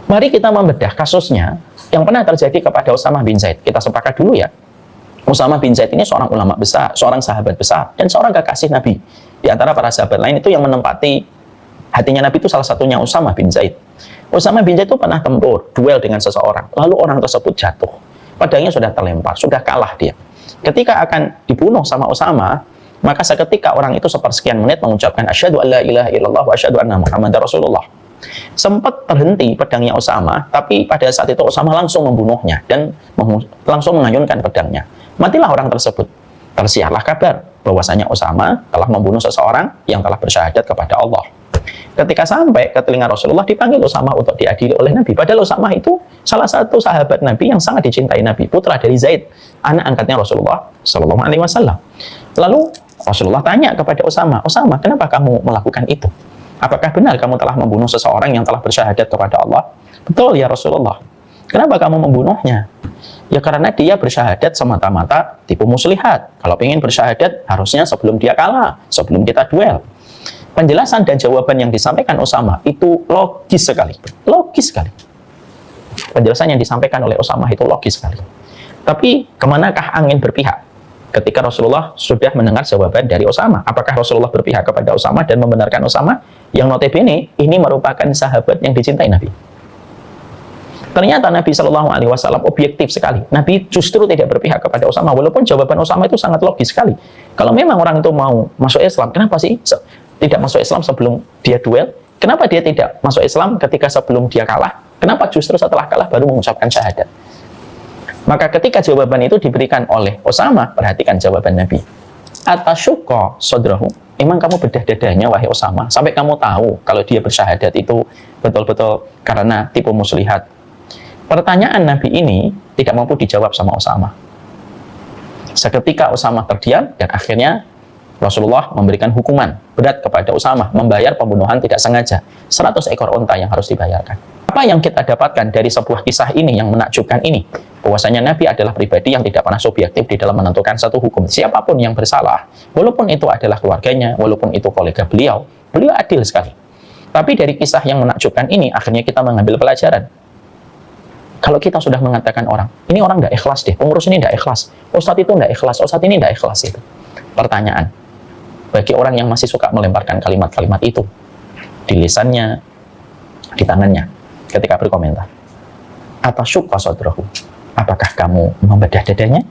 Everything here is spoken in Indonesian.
Mari kita membedah kasusnya yang pernah terjadi kepada Usamah bin Zaid. Kita sepakat dulu ya. Usamah bin Zaid ini seorang ulama besar, seorang sahabat besar, dan seorang kekasih Nabi. Di antara para sahabat lain itu yang menempati hatinya Nabi itu salah satunya Usamah bin Zaid. Usamah bin Zaid itu pernah tempur, duel dengan seseorang. Lalu orang tersebut jatuh. Pedangnya sudah terlempar, sudah kalah dia. Ketika akan dibunuh sama Usamah, maka seketika orang itu sepersekian menit mengucapkan asyhadu alla ilaha illallah wa asyhadu anna Muhammadar Rasulullah. Sempat terhenti pedangnya Usamah, tapi pada saat itu Usamah langsung membunuhnya dan langsung mengayunkan pedangnya. Matilah orang tersebut. Tersiarlah kabar bahwasanya Usamah telah membunuh seseorang yang telah bersyahadat kepada Allah. Ketika sampai ke telinga Rasulullah, dipanggil Usamah untuk diadili oleh Nabi. Padahal Usamah itu salah satu sahabat Nabi yang sangat dicintai Nabi, putra dari Zaid, anak angkatnya Rasulullah Shallallahu Alaihi Wasallam. Lalu Rasulullah tanya kepada Usamah, Usamah, kenapa kamu melakukan itu? Apakah benar kamu telah membunuh seseorang yang telah bersyahadat kepada Allah? Betul ya Rasulullah. Kenapa kamu membunuhnya? Ya karena dia bersyahadat semata-mata tipu muslihat. Kalau ingin bersyahadat harusnya sebelum dia kalah, sebelum kita duel. Penjelasan dan jawaban yang disampaikan Usamah itu logis sekali. Logis sekali. Penjelasan yang disampaikan oleh Usamah itu logis sekali. Tapi kemanakah angin berpihak? Ketika Rasulullah sudah mendengar jawaban dari Usamah, apakah Rasulullah berpihak kepada Usamah dan membenarkan Usamah yang notabene ini merupakan sahabat yang dicintai Nabi? Ternyata Nabi Shallallahu Alaihi Wasallam objektif sekali. Nabi justru tidak berpihak kepada Usamah, walaupun jawaban Usamah itu sangat logis sekali. Kalau memang orang itu mau masuk Islam, kenapa sih tidak masuk Islam sebelum dia duel? Kenapa dia tidak masuk Islam ketika sebelum dia kalah? Kenapa justru setelah kalah baru mengucapkan syahadat? Maka ketika jawaban itu diberikan oleh Usamah, perhatikan jawaban Nabi. Atasyukka sodrahu. Emang kamu bedah dadanya, wahai Usamah, sampai kamu tahu kalau dia bersyahadat itu betul-betul karena tipu muslihat. Pertanyaan Nabi ini tidak mampu dijawab sama Usamah. Seketika Usamah terdiam dan akhirnya Rasulullah memberikan hukuman berat kepada Usamah, membayar pembunuhan tidak sengaja, 100 ekor unta yang harus dibayarkan. Apa yang kita dapatkan dari sebuah kisah ini yang menakjubkan ini? Bahwasanya Nabi adalah pribadi yang tidak pernah subjektif di dalam menentukan satu hukum. Siapapun yang bersalah, walaupun itu adalah keluarganya, walaupun itu kolega beliau adil sekali. Tapi dari kisah yang menakjubkan ini, akhirnya kita mengambil pelajaran. Kalau kita sudah mengatakan orang, ini orang tidak ikhlas deh, pengurus ini tidak ikhlas, ustadz itu tidak ikhlas, ustadz ini tidak ikhlas itu. Pertanyaan, bagi orang yang masih suka melemparkan kalimat-kalimat itu di lisannya, di tangannya, ketika berkomentar, atasyukka sodrahu, apakah kamu membedah dadanya?